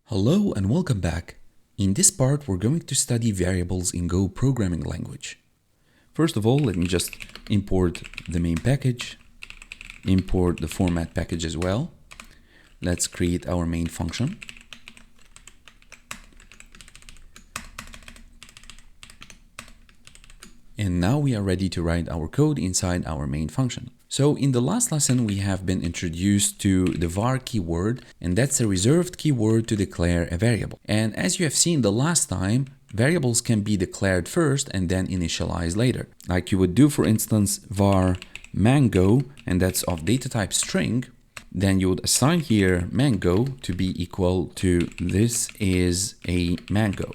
Hello and welcome back. In this part, we're going to study variables in Go programming language. First of all, let me just import the main package, import the format package as well. Let's create our main function. And now we are ready to write our code inside our main function. So in the last lesson, we have been introduced to the var keyword, and that's a reserved keyword to declare a variable. And as you have seen the last time, variables can be declared first and then initialized later. Like you would do, for instance, var mango, and that's of data type string. Then you would assign here mango to be equal to this is a mango.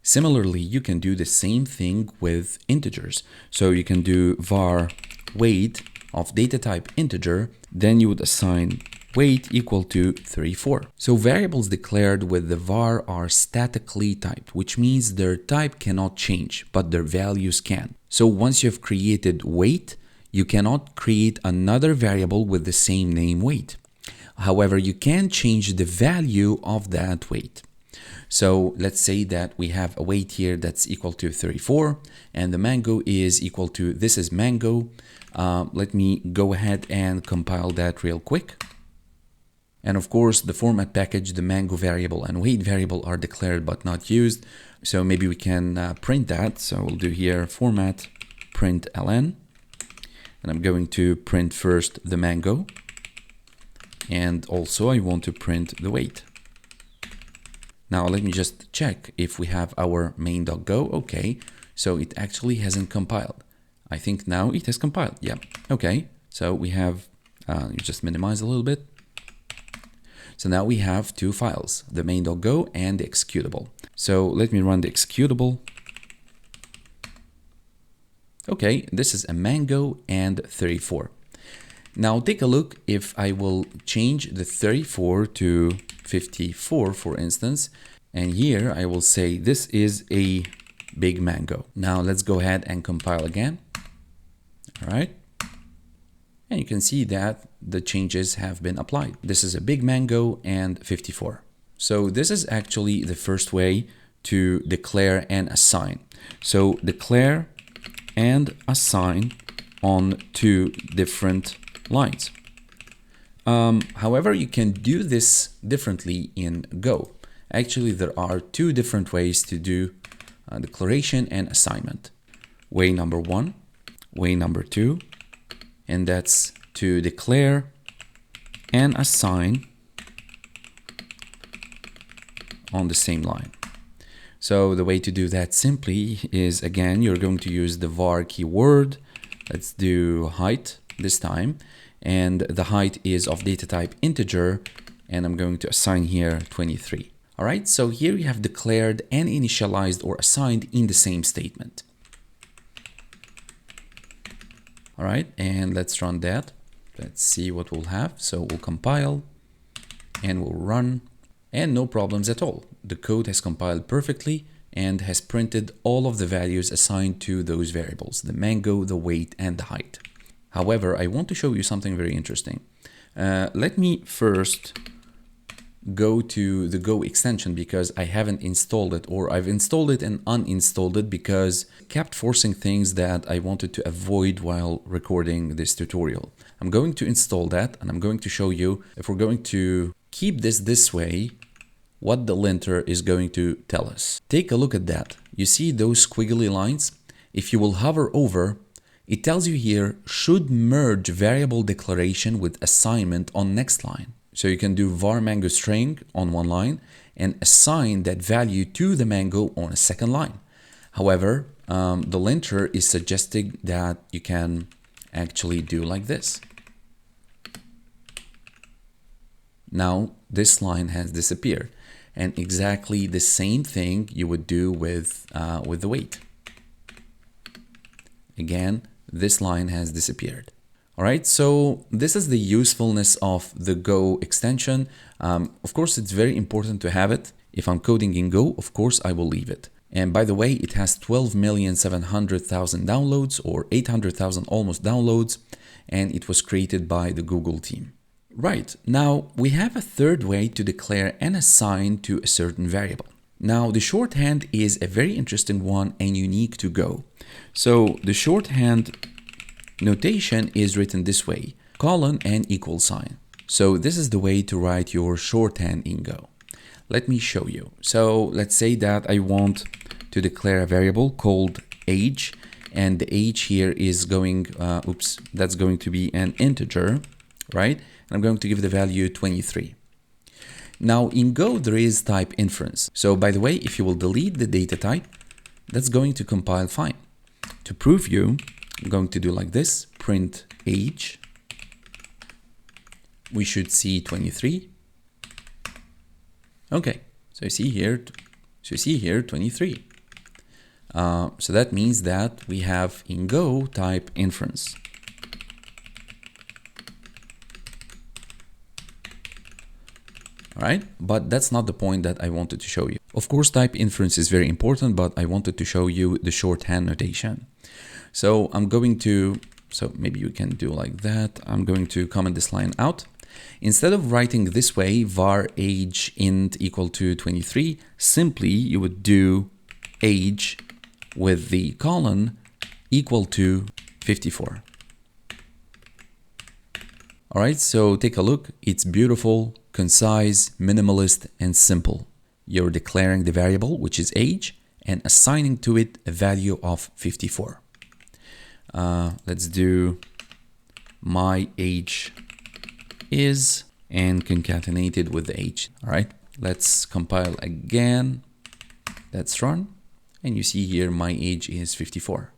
Similarly, you can do the same thing with integers. So you can do var weight of data type integer, then you would assign weight equal to 34. So variables declared with the var are statically typed, which means their type cannot change, but their values can. So once you have created weight, you cannot create another variable with the same name weight. However, you can change the value of that weight. So let's say that we have a weight here that's equal to 34 and the mango is equal to, this is mango. Let me go ahead and compile that real quick. And of course, the format package, the mango variable and weight variable are declared but not used. So maybe we can print that. So we'll do here format print ln. And I'm going to print first the mango. And also I want to print the weight. Now let me just check if we have our main.go. Okay, so it actually hasn't compiled. I think now it has compiled. Yeah, okay. So we have, you just minimize a little bit. So now we have two files, the main.go and the executable. So let me run the executable. Okay, this is a mango and 34. Now take a look if I will change the 34 to 54, for instance, and here I will say this is a big mango. Now let's go ahead and compile again. All right. And you can see that the changes have been applied. This is a big mango and 54. So this is actually the first way to declare and assign. So declare and assign on two different lines. However, you can do this differently in Go. Actually, there are two different ways to do declaration and assignment. Way number one, way number two, and that's to declare and assign on the same line. So the way to do that simply is, again, you're going to use the var keyword. Let's do height this time. And the height is of data type integer, and I'm going to assign here 23. All right, so here we have declared and initialized or assigned in the same statement. All right, and let's run that. Let's see what we'll have. So we'll compile and we'll run, and no problems at all. The code has compiled perfectly and has printed all of the values assigned to those variables, the mango, the weight, and the height. However, I want to show you something very interesting. Let me first go to the Go extension because I haven't installed it, or I've installed it and uninstalled it because it kept forcing things that I wanted to avoid while recording this tutorial. I'm going to install that and I'm going to show you, if we're going to keep this way, what the linter is going to tell us. Take a look at that. You see those squiggly lines? If you will hover over, it tells you here, should merge variable declaration with assignment on next line. So you can do var mango string on one line and assign that value to the mango on a second line. However, the linter is suggesting that you can actually do like this. Now this line has disappeared, and exactly the same thing you would do with the weight. Again, this line has disappeared. All right, so this is the usefulness of the Go extension. Of course, it's very important to have it. If I'm coding in Go, of course, I will leave it. And by the way, it has 12,700,000 downloads, or 800,000 almost downloads, and it was created by the Google team. Right, now we have a third way to declare and assign to a certain variable. Now the shorthand is a very interesting one and unique to Go. So the shorthand notation is written this way, colon and equal sign. So this is the way to write your shorthand in Go. Let me show you. So let's say that I want to declare a variable called age, and the age here is going, that's going to be an integer, right? And I'm going to give the value 23. Now in Go, there is type inference. So by the way, if you will delete the data type, that's going to compile fine. To prove you, I'm going to do like this, print age. We should see 23. Okay, so you see here 23. So that means that we have in Go type inference. All right, but that's not the point that I wanted to show you. Of course, type inference is very important, but I wanted to show you the shorthand notation. So I'm going to, so maybe you can do like that. I'm going to comment this line out. Instead of writing this way, var age int equal to 23, simply you would do age with the colon equal to 54. All right, so take a look. It's beautiful, concise, minimalist, and simple. You're declaring the variable, which is age, and assigning to it a value of 54. Let's do my age is and concatenate it with the age. All right, let's compile again. Let's run. And you see here my age is 54.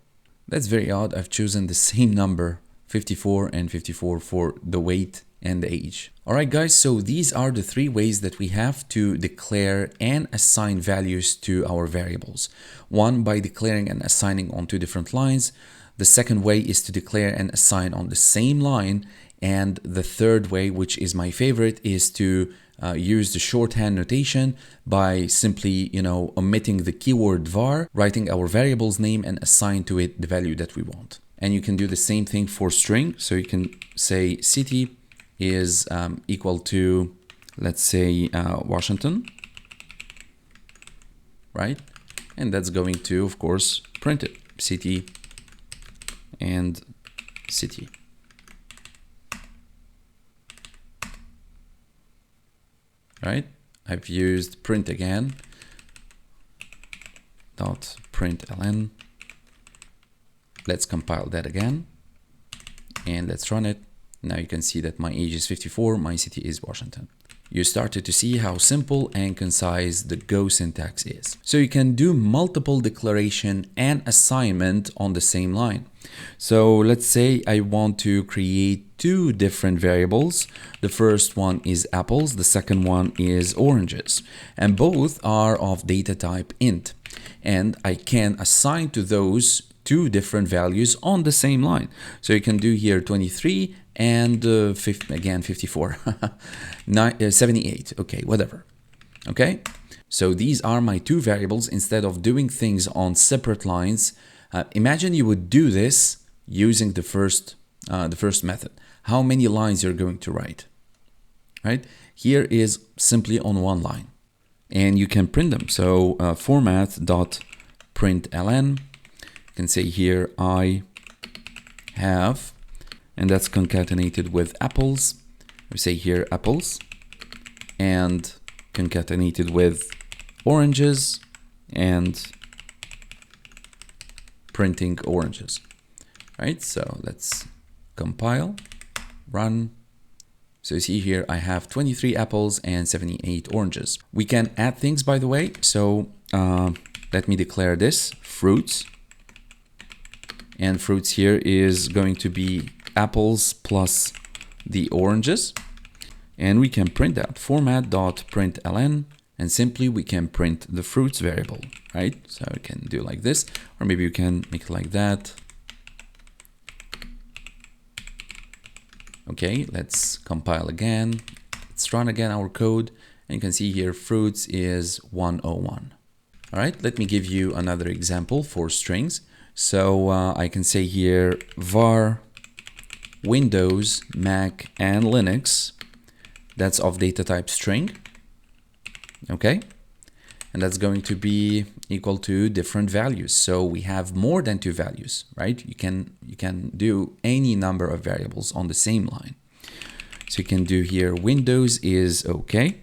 That's very odd. I've chosen the same number, 54 and 54, for the weight and the age. All right, guys, so these are the three ways that we have to declare and assign values to our variables. One, by declaring and assigning on two different lines. The second way is to declare and assign on the same line. And the third way, which is my favorite, is to use the shorthand notation by simply, omitting the keyword var, writing our variable's name and assign to it the value that we want. And you can do the same thing for string. So you can say city is equal to, let's say, Washington, right? And that's going to, of course, print it, city and city. Right? I've used print again, dot println. Let's compile that again and let's run it. Now you can see that my age is 54, my city is Washington. You started to see how simple and concise the Go syntax is. So you can do multiple declaration and assignment on the same line. So let's say I want to create two different variables. The first one is apples, the second one is oranges, and both are of data type int. And I can assign to those two different values on the same line. So you can do here 23 and again 54, 78, okay, whatever. Okay, so these are my two variables. Instead of doing things on separate lines, imagine you would do this using the first method. How many lines you're going to write, right? Here is simply on one line, and you can print them. So format.println, you can say here I have, and that's concatenated with apples. We say here apples, and concatenated with oranges, and printing oranges. Right, so let's compile, run. So you see here I have 23 apples and 78 oranges. We can add things, by the way. So let me declare this fruits, and fruits here is going to be apples plus the oranges, and we can print that format.println, and simply we can print the fruits variable, right? So we can do like this, or maybe you can make it like that. Okay, let's compile again. Let's run again our code, and you can see here fruits is 101. All right, let me give you another example for strings. So I can say here var Windows, Mac, and Linux that's of data type string, okay? And that's going to be equal to different values. So we have more than 2 values, right? You can do any number of variables on the same line. So you can do here Windows is okay.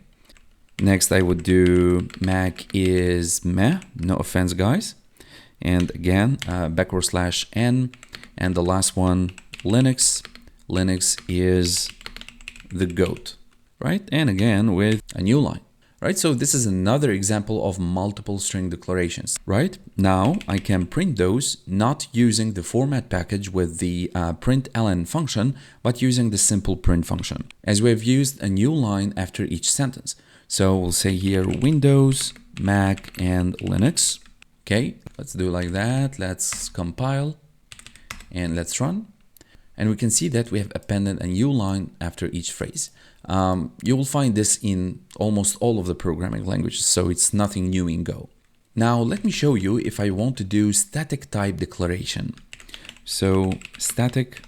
Next I would do Mac is meh, no offense guys. And again, \n, and the last one, Linux is the GOAT, right? And again with a new line, right? So this is another example of multiple string declarations, right? Now I can print those not using the format package with the println function, but using the simple print function, as we have used a new line after each sentence. So we'll say here Windows, Mac, and Linux. Okay, let's do like that. Let's compile and let's run. And we can see that we have appended a new line after each phrase. You will find this in almost all of the programming languages, so it's nothing new in Go. Now let me show you if I want to do static type declaration. So static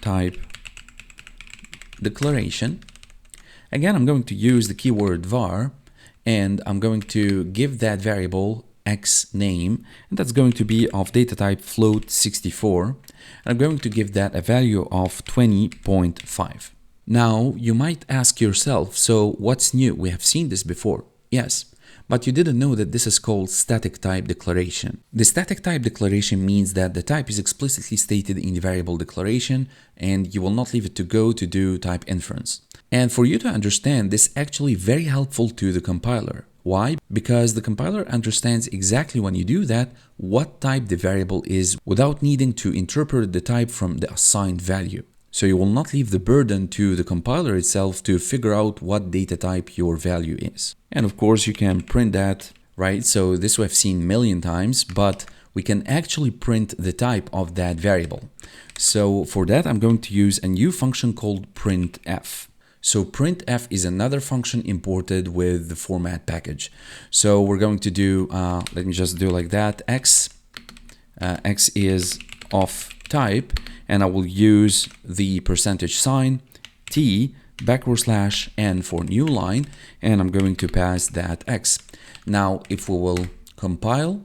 type declaration. Again, I'm going to use the keyword var, and I'm going to give that variable x name, and that's going to be of data type float 64. And I'm going to give that a value of 20.5. Now you might ask yourself, so what's new? We have seen this before. Yes, but you didn't know that this is called static type declaration. The static type declaration means that the type is explicitly stated in the variable declaration, and you will not leave it to Go to do type inference. And for you to understand, this is actually very helpful to the compiler. Why? Because the compiler understands exactly when you do that, what type the variable is without needing to interpret the type from the assigned value. So you will not leave the burden to the compiler itself to figure out what data type your value is. And of course you can print that, right? So this we have seen a million times, but we can actually print the type of that variable. So for that, I'm going to use a new function called printf. So printf is another function imported with the format package. So we're going to do, let me just do like that, x is of type, and I will use the %sign t \n for new line, and I'm going to pass that x. Now if we will compile,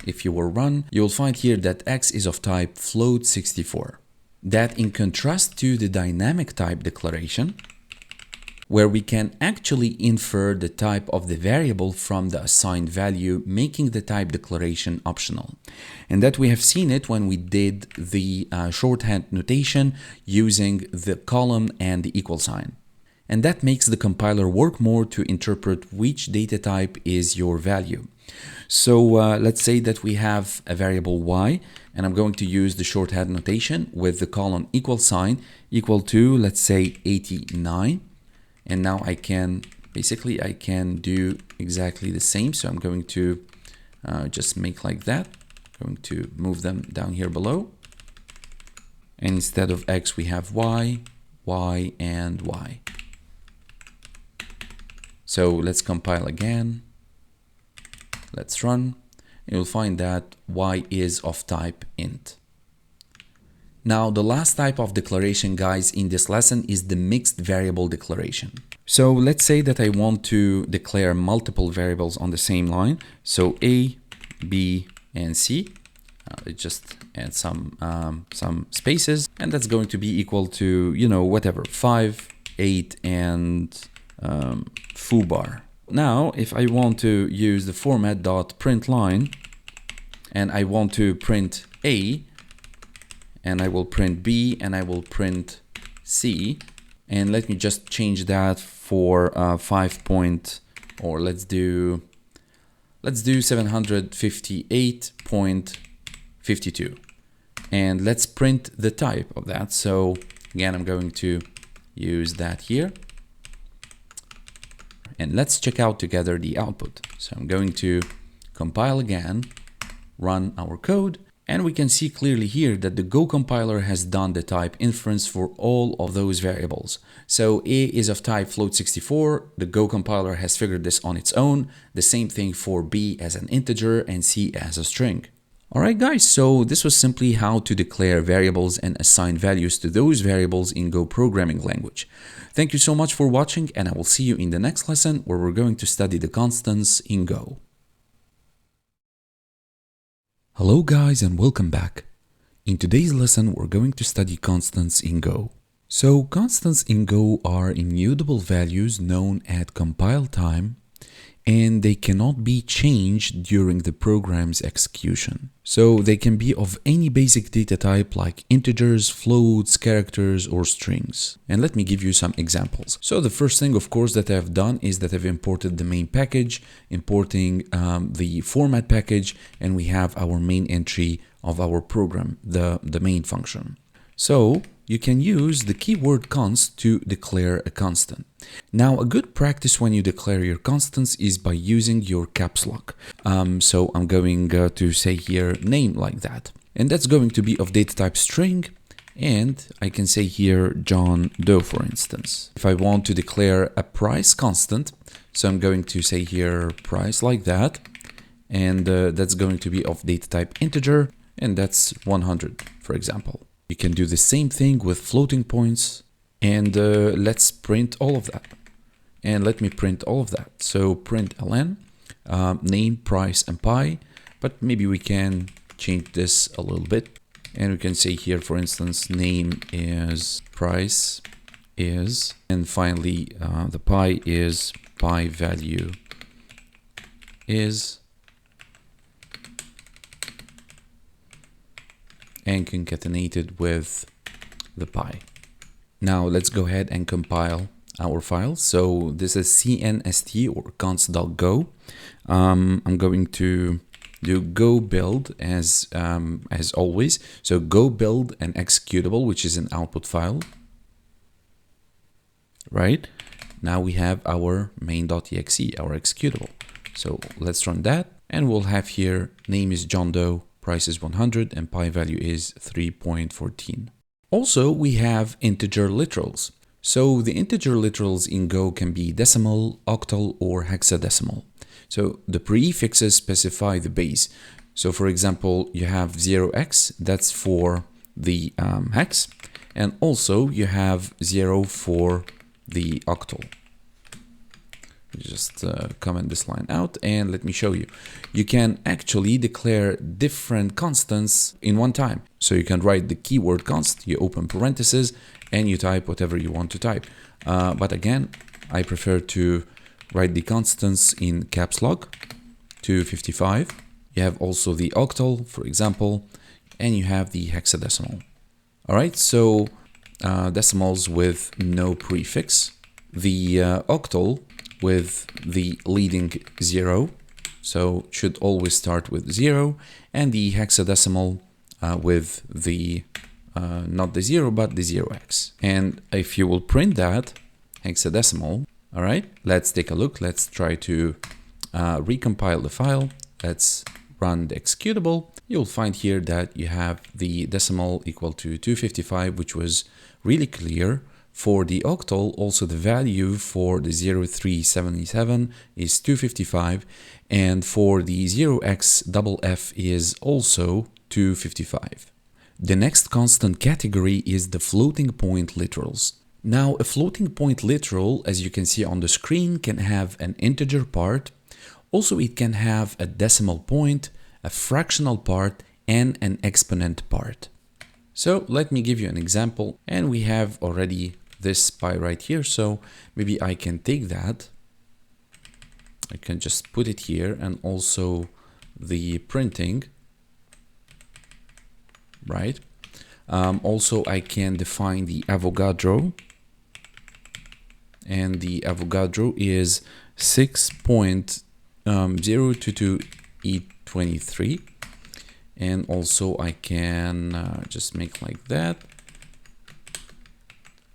if you will run, you'll find here that x is of type float 64. That in contrast to the dynamic type declaration, where we can actually infer the type of the variable from the assigned value, making the type declaration optional. And that we have seen it when we did the shorthand notation using the colon and the equal sign. And that makes the compiler work more to interpret which data type is your value. So let's say that we have a variable y, and I'm going to use the shorthand notation with the colon equal sign equal to, let's say, 89. And now I can do exactly the same. So I'm going to just make like that. I'm going to move them down here below. And instead of x, we have y, y, and y. So let's compile again. Let's run. You'll find that y is of type int. Now, the last type of declaration, guys, in this lesson is the mixed variable declaration. So let's say that I want to declare multiple variables on the same line. So A, B, and C. Let's just add some spaces, and that's going to be equal to, you know, whatever, 5, 8, and foobar. Now, if I want to use the format.println, and I want to print A, and I will print B, and I will print C, and let me just change that for let's do 758.52, and let's print the type of that. So again, I'm going to use that here, and let's check out together the output. So I'm going to compile again, run our code, and we can see clearly here that the Go compiler has done the type inference for all of those variables. So A is of type float64, the Go compiler has figured this on its own. The same thing for B as an integer and C as a string. Alright guys, so this was simply how to declare variables and assign values to those variables in Go programming language. Thank you so much for watching, and I will see you in the next lesson where we're going to study the constants in Go. Hello guys and welcome back. In today's lesson we're going to study constants in Go. So constants in Go are immutable values known at compile time, and they cannot be changed during the program's execution. So they can be of any basic data type like integers, floats, characters, or strings. And let me give you some examples. So the first thing, of course, that I've done is that I've imported the main package, importing the format package, and we have our main entry of our program, the main function. So you can use the keyword const to declare a constant. Now, a good practice when you declare your constants is by using your caps lock. So I'm going to say here name like that. And that's going to be of data type string. And I can say here John Doe, for instance. If I want to declare a price constant, so I'm going to say here price like that. And that's going to be of data type integer. And that's 100, for example. You can do the same thing with floating points, and let's print all of that. And let me print all of that. So print ln, name, price, and pi, but maybe we can change this a little bit. And we can say here, for instance, name is, price is, and finally the pi is, pi value is, and concatenated with the pi. Now let's go ahead and compile our file. So this is cnst or const.go. I'm going to do go build as always. So go build an executable, which is an output file. Right? Now we have our main.exe, our executable. So let's run that, and we'll have here name is John Doe, price is 100, and pi value is 3.14. Also, we have integer literals. So the integer literals in Go can be decimal, octal, or hexadecimal. So the prefixes specify the base. So for example, you have 0x, that's for the hex, and also you have 0 for the octal. Just comment this line out and let me show you. You can actually declare different constants in one time. So you can write the keyword const, you open parentheses, and you type whatever you want to type. But again, I prefer to write the constants in caps lock, 255. You have also the octal, for example, and you have the hexadecimal. All right, so decimals with no prefix. The octal with the leading 0, so should always start with 0, and the hexadecimal with the not the 0 but the 0x. And if you will print that hexadecimal, all right, let's take a look. Let's try to recompile the file. Let's run the executable. You'll find here that you have the decimal equal to 255, which was really clear. For the octal, also the value for the 0377 is 255, and for the 0xff is also 255. The next constant category is the floating point literals. Now, a floating point literal, as you can see on the screen, can have an integer part. Also, it can have a decimal point, a fractional part, and an exponent part. So let me give you an example, and we have already this pi right here, so maybe I can take that, I can just put it here, and also the printing, right? Also I can define the Avogadro, and the Avogadro is 6.022E23, and also I can just make like that.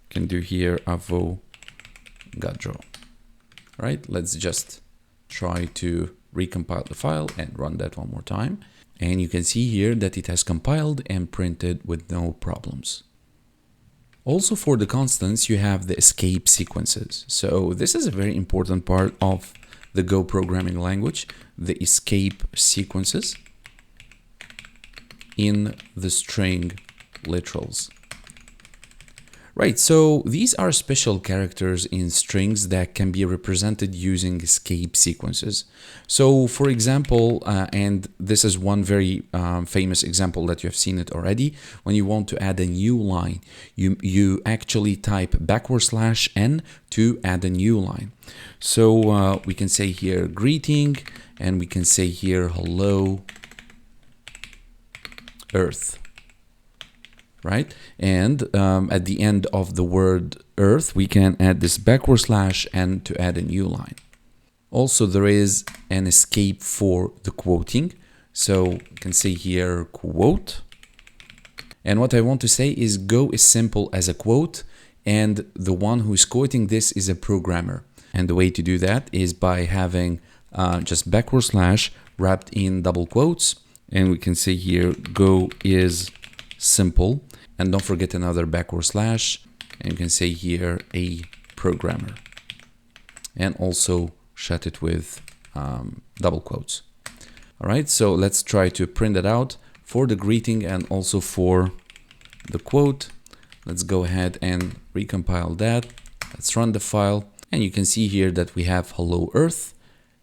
Can do here Avogadro. Right, let's just try to recompile the file and run that one more time, and you can see here that it has compiled and printed with no problems. Also, for the constants, you have the escape sequences. So this is a very important part of the Go programming language, the escape sequences. in the string literals. Right, so these are special characters in strings that can be represented using escape sequences. So for example, and this is one very famous example that you have seen it already, when you want to add a new line, you actually type \n to add a new line. So we can say here greeting, and we can say here hello Earth. Right, and at the end of the word Earth, we can add this \n to add a new line. Also, there is an escape for the quoting. So you can say here quote. And what I want to say is Go is simple as a quote, and the one who is quoting this is a programmer. And the way to do that is by having just \, wrapped in double quotes. And we can say here Go is simple. And don't forget another \, and you can say here a programmer, and also shut it with double quotes. All right, so let's try to print it out for the greeting and also for the quote. Let's go ahead and recompile that. Let's run the file, and you can see here that we have hello Earth.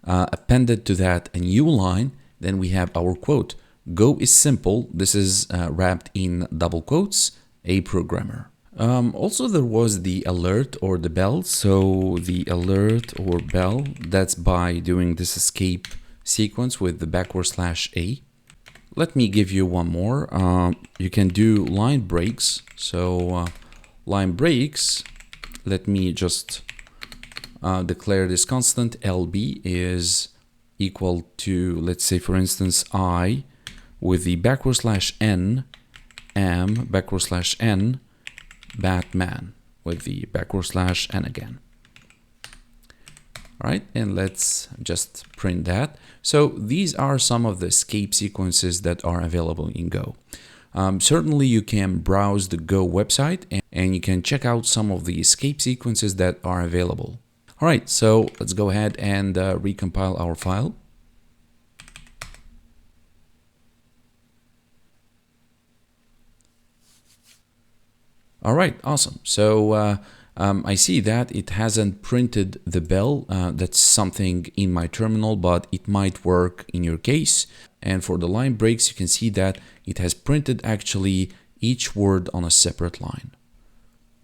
Appended to that a new line, then we have our quote. Go is simple. This is wrapped in double quotes, a programmer. Also, there was the alert or the bell. So the alert or bell, that's by doing this escape sequence with the \a. Let me give you one more. You can do line breaks. So line breaks, let me just declare this constant LB is equal to, let's say for instance, I with the \n am \n Batman with the \n again. All right, and let's just print that. So these are some of the escape sequences that are available in Go. Certainly you can browse the Go website and you can check out some of the escape sequences that are available. All right, so let's go ahead and recompile our file. All right, awesome. So I see that it hasn't printed the bell. That's something in my terminal, but it might work in your case. And for the line breaks, you can see that it has printed actually each word on a separate line.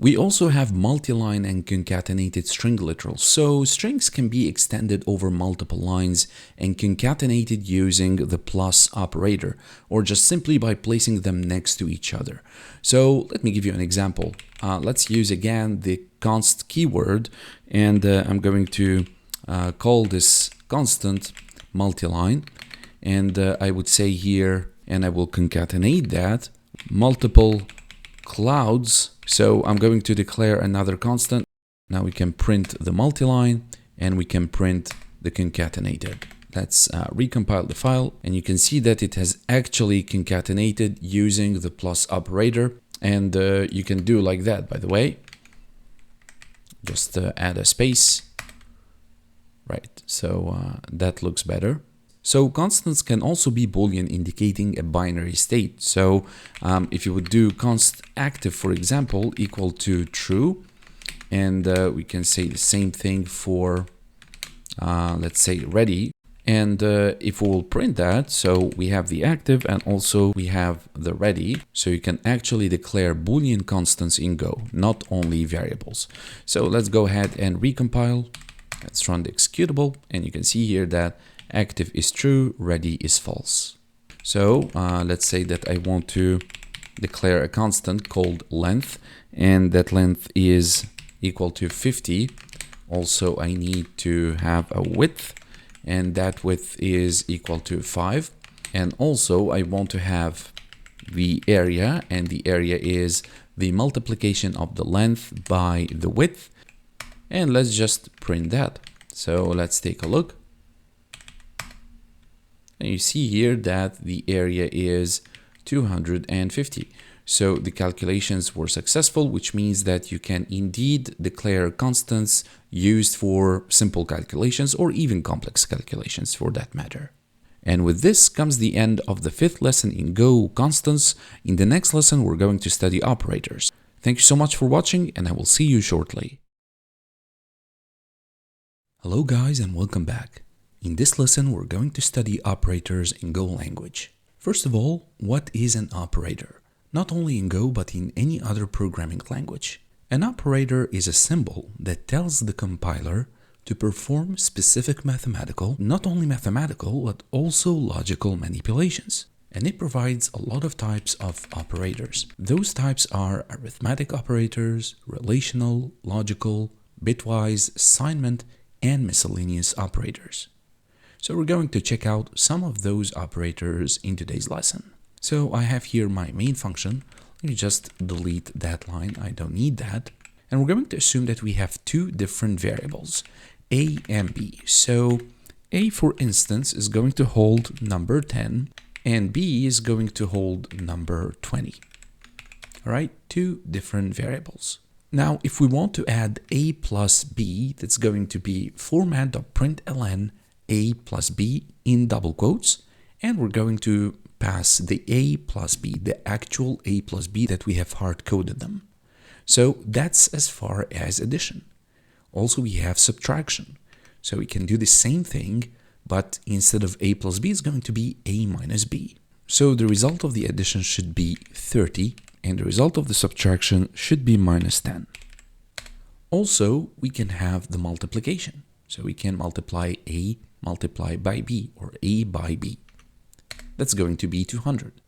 We also have multi-line and concatenated string literals. So strings can be extended over multiple lines and concatenated using the plus operator, or just simply by placing them next to each other. So let me give you an example. Let's use again the const keyword, and I'm going to call this constant multi-line, and I would say here, and I will concatenate that, multiple clouds. So I'm going to declare another constant. Now we can print the multi-line and we can print the concatenated. Let's recompile the file, and you can see that it has actually concatenated using the plus operator. And you can do like that, by the way. Just add a space. Right, so that looks better. So constants can also be Boolean, indicating a binary state. So if you would do const active, for example, equal to true, and we can say the same thing for, let's say, ready. And if we will print that, so we have the active and also we have the ready. So you can actually declare Boolean constants in Go, not only variables. So let's go ahead and recompile. Let's run the executable, and you can see here that active is true, ready is false. So let's say that I want to declare a constant called length, and that length is equal to 50. Also, I need to have a width, and that width is equal to 5. And also I want to have the area, and the area is the multiplication of the length by the width. And let's just print that. So let's take a look. And you see here that the area is 250. So the calculations were successful, which means that you can indeed declare constants used for simple calculations or even complex calculations for that matter. And with this comes the end of the 5th lesson in Go constants. In the next lesson, we're going to study operators. Thank you so much for watching, and I will see you shortly. Hello guys, and welcome back. In this lesson, we're going to study operators in Go language. First of all, what is an operator? Not only in Go, but in any other programming language. An operator is a symbol that tells the compiler to perform specific mathematical, not only mathematical, but also logical manipulations. And it provides a lot of types of operators. Those types are arithmetic operators, relational, logical, bitwise, assignment, and miscellaneous operators. So we're going to check out some of those operators in today's lesson. So I have here my main function. Let me just delete that line, I don't need that. And we're going to assume that we have two different variables, a and b. So a, for instance, is going to hold number 10, and b is going to hold number 20. All right, two different variables. Now, if we want to add a plus b, that's going to be format.println a plus b in double quotes, and we're going to pass the a plus b, the actual a plus b that we have hard-coded them. So that's as far as addition. Also, we have subtraction. So we can do the same thing, but instead of a plus b, it's going to be a minus b. So the result of the addition should be 30, and the result of the subtraction should be minus 10. Also, we can have the multiplication. So we can multiply a multiplied by b, or a by b. That's going to be 200.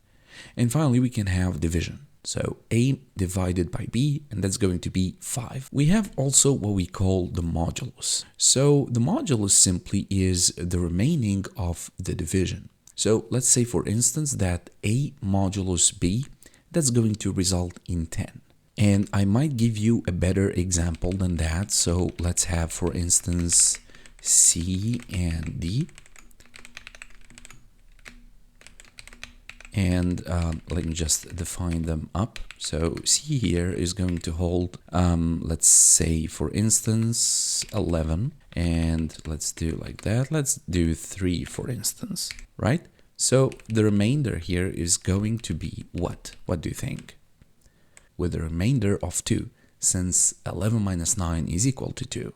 And finally, we can have division. So a divided by b, and that's going to be 5. We have also what we call the modulus. So the modulus simply is the remaining of the division. So let's say, for instance, that a modulus b, that's going to result in 10. And I might give you a better example than that. So let's have, for instance, c and d. And let me just define them up. So C here is going to hold, let's say, for instance, 11. And let's do like that. Let's do 3, for instance, right? So the remainder here is going to be what? What do you think? With a remainder of 2, since 11 minus 9 is equal to 2.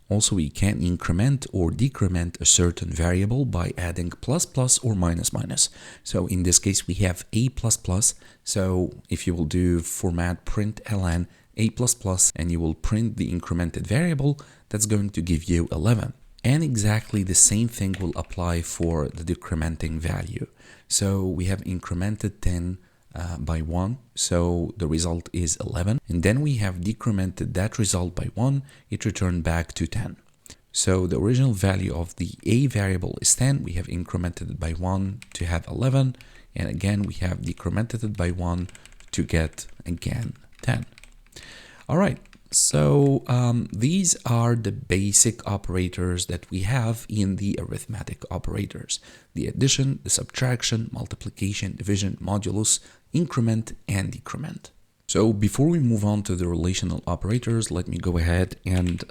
Also, we can increment or decrement a certain variable by adding plus plus or minus minus. So in this case, we have a plus plus. So if you will do format println a plus plus and you will print the incremented variable, that's going to give you 11. And exactly the same thing will apply for the decrementing value. So we have incremented 10 by 1, so the result is 11, and then we have decremented that result by 1, it returned back to 10. So the original value of the a variable is 10, we have incremented it by 1 to have 11, and again we have decremented it by 1 to get again 10. All right, so these are the basic operators that we have in the arithmetic operators: the addition, the subtraction, multiplication, division, modulus, increment, and decrement. So before we move on to the relational operators, let me go ahead and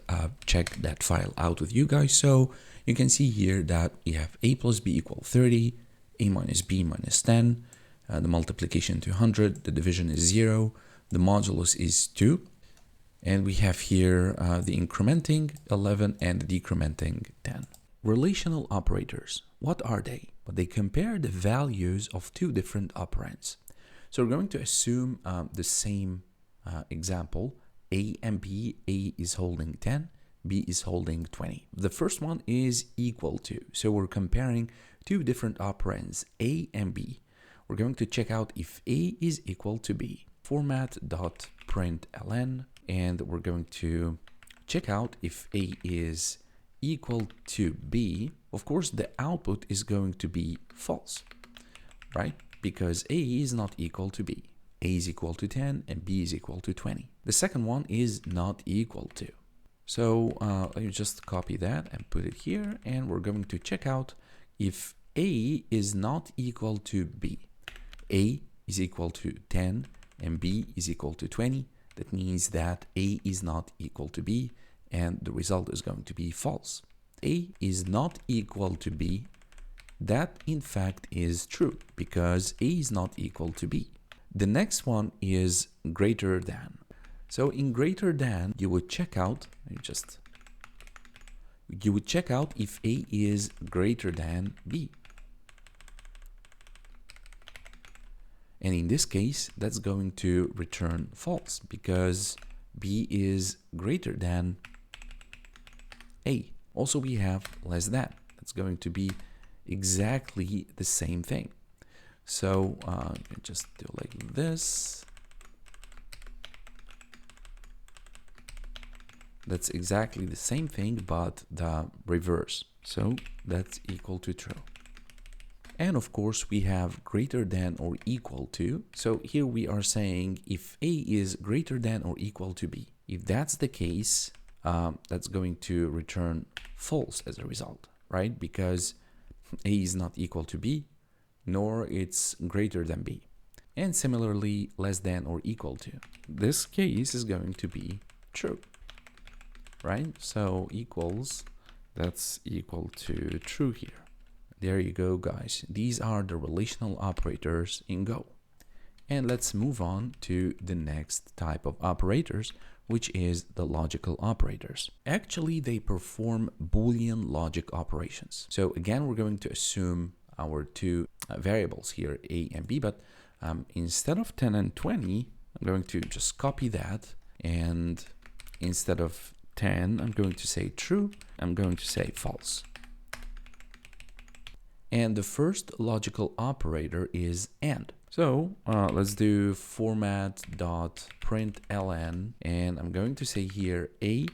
check that file out with you guys. So you can see here that we have a plus b equal 30, a minus b minus 10, the multiplication 200, the division is 0, the modulus is 2, and we have here the incrementing 11 and the decrementing 10. Relational operators, what are they? Well, they compare the values of two different operands. So we're going to assume the same example, a and b. A is holding 10, b is holding 20. The first one is equal to. So we're comparing two different operands, a and b. We're going to check out if a is equal to b. Format.println, and we're going to check out if a is equal to b. Of course, the output is going to be false, right? Because a is not equal to b. A is equal to 10 and b is equal to 20. The second one is not equal to. So let me just copy that and put it here, and we're going to check out if a is not equal to b. A is equal to 10 and b is equal to 20. that means that A is not equal to B, and the result is going to be false. A is not equal to B, that in fact is true, because A is not equal to B. The next one is greater than. So in greater than, you would check out, if A is greater than B. And in this case, that's going to return false because B is greater than A. Also, we have less than. That's going to be exactly the same thing. So just do like this. That's exactly the same thing, but the reverse. So that's equal to true. And of course, we have greater than or equal to. So here we are saying if A is greater than or equal to B. If that's the case, that's going to return false as a result, right? Because A is not equal to B, nor it's greater than B. And similarly, less than or equal to. This case is going to be true, right? So equals, that's equal to true here. There you go, guys. These are the relational operators in Go. And let's move on to the next type of operators, which is the logical operators. Actually, they perform Boolean logic operations. So again, we're going to assume our two variables here, A and B, but instead of 10 and 20, I'm going to just copy that. And instead of 10, I'm going to say true. I'm going to say false. And the first logical operator is AND. So let's do format.println, and I'm going to say here A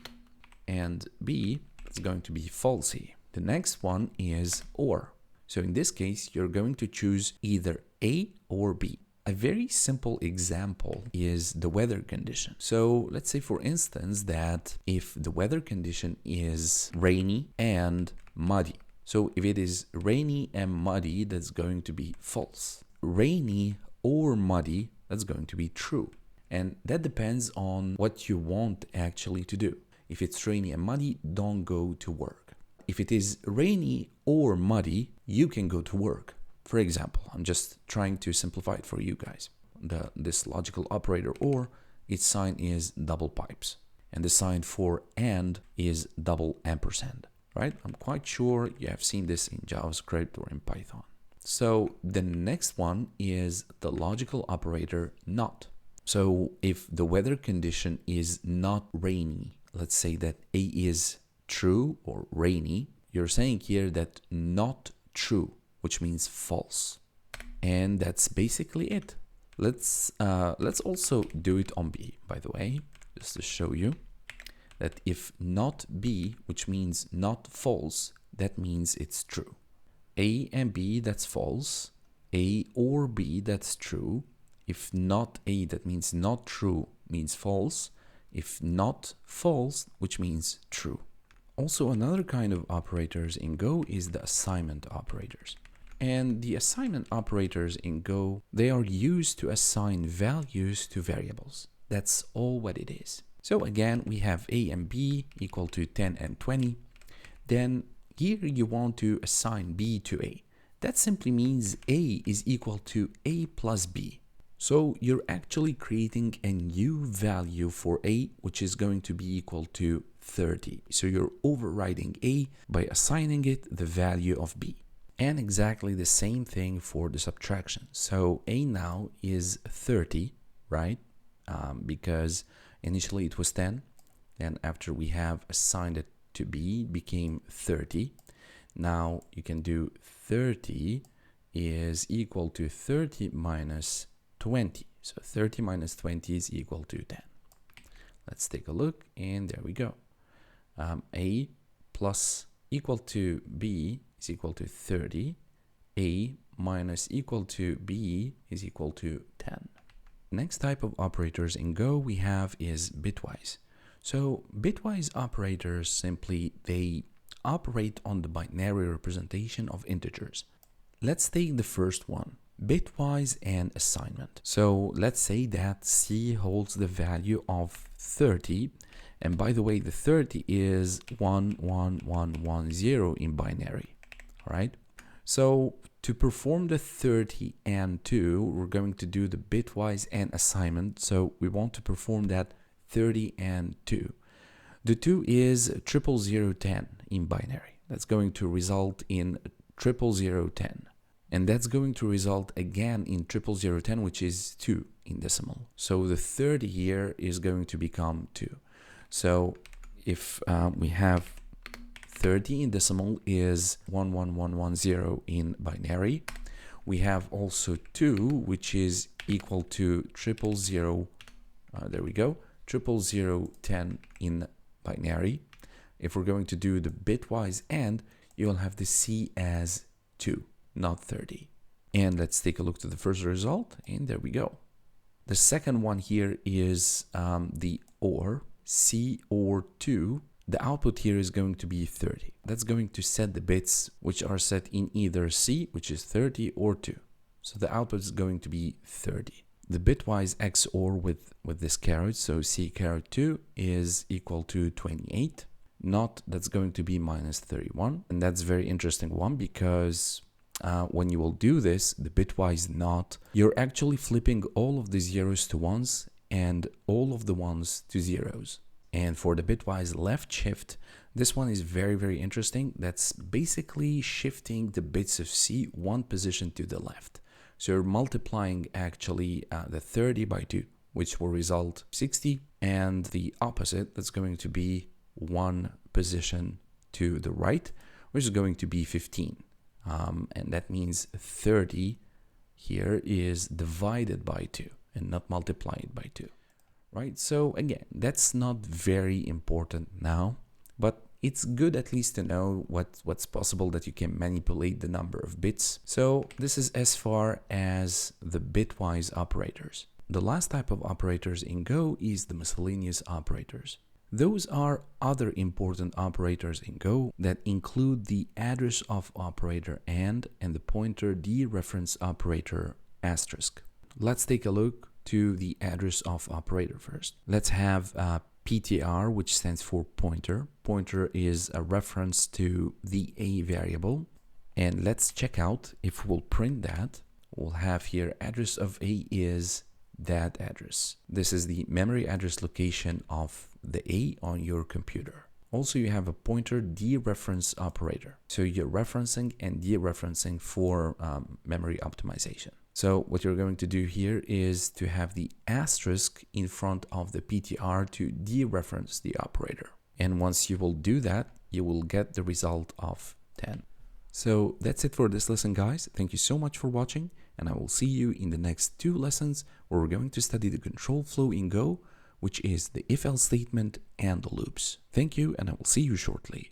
and B. It's going to be falsy. The next one is OR. So in this case, you're going to choose either A or B. A very simple example is the weather condition. So let's say, for instance, that if the weather condition is rainy and muddy. So if it is rainy and muddy, that's going to be false. Rainy or muddy, that's going to be true. And that depends on what you want actually to do. If it's rainy and muddy, don't go to work. If it is rainy or muddy, you can go to work. For example, I'm just trying to simplify it for you guys. This logical operator OR, its sign is double pipes. And the sign for AND is double ampersand. Right? I'm quite sure you have seen this in JavaScript or in Python. So the next one is the logical operator NOT. So if the weather condition is not rainy, let's say that A is true or rainy, you're saying here that not true, which means false. And that's basically it. Let's also do it on B, by the way, just to show you that if not B, which means not false, that means it's true. A and B, that's false. A or B, that's true. If not A, that means not true, means false. If not false, which means true. Also, another kind of operators in Go is the assignment operators. And the assignment operators in Go, they are used to assign values to variables. That's all what it is. So again, we have A and B equal to 10 and 20. Then here you want to assign B to A. That simply means A is equal to A plus B. So you're actually creating a new value for A, which is going to be equal to 30. So you're overriding A by assigning it the value of B. And exactly the same thing for the subtraction. So A now is 30, right? Because initially it was 10, and after we have assigned it to B, it became 30. Now you can do 30 is equal to 30 minus 20. So 30 minus 20 is equal to 10. Let's take a look, and there we go. A plus equal to B is equal to 30. A minus equal to B is equal to 10. Next type of operators in Go we have is bitwise. So bitwise operators simply, they operate on the binary representation of integers. Let's take the first one. bitwise and assignment. So let's say that C holds the value of 30. And by the way, the 30 is 11110 in binary. All right. So to perform the 30 and 2, we're going to do the bitwise and assignment. So we want to perform that 30 and 2. The 2 is 00010 in binary. That's going to result in 00010. And that's going to result again in 00010, which is 2 in decimal. So the 30 here is going to become 2. So if we have 30 in decimal is 11110 in binary, we have also 2, which is equal to 000, there we go, 00010 in binary. If we're going to do the bitwise AND, you'll have the C as 2, not 30. And let's take a look to the first result, and there we go. The second one here is the OR, C OR 2. The output here is going to be 30. That's going to set the bits which are set in either C, which is 30, or 2. So the output is going to be 30. The bitwise XOR with this caret, so C caret 2 is equal to 28. NOT, that's going to be minus 31. And that's a very interesting one because when you will do this, the bitwise NOT, you're actually flipping all of the zeros to ones and all of the ones to zeros. And for the bitwise left shift, this one is very, very interesting. That's basically shifting the bits of C one position to the left. So you're multiplying actually the 30 by 2, which will result 60. And the opposite, that's going to be one position to the right, which is going to be 15. And that means 30 here is divided by 2 and not multiplied by 2. Right? So again, that's not very important now, but it's good at least to know what's possible, that you can manipulate the number of bits. So this is as far as the bitwise operators. The last type of operators in Go is the miscellaneous operators. Those are other important operators in Go that include the address of operator and the pointer dereference operator asterisk. Let's take a look to the address of operator first. Let's have PTR, which stands for pointer. Pointer is a reference to the A variable. And let's check out if we'll print that. We'll have here address of A is that address. This is the memory address location of the A on your computer. Also, you have a pointer dereference operator. So you're referencing and dereferencing for memory optimization. So what you're going to do here is to have the asterisk in front of the PTR to dereference the operator. And once you will do that, you will get the result of 10. So that's it for this lesson, guys. Thank you so much for watching, and I will see you in the next 2 lessons where we're going to study the control flow in Go, which is the if-else statement and the loops. Thank you, and I will see you shortly.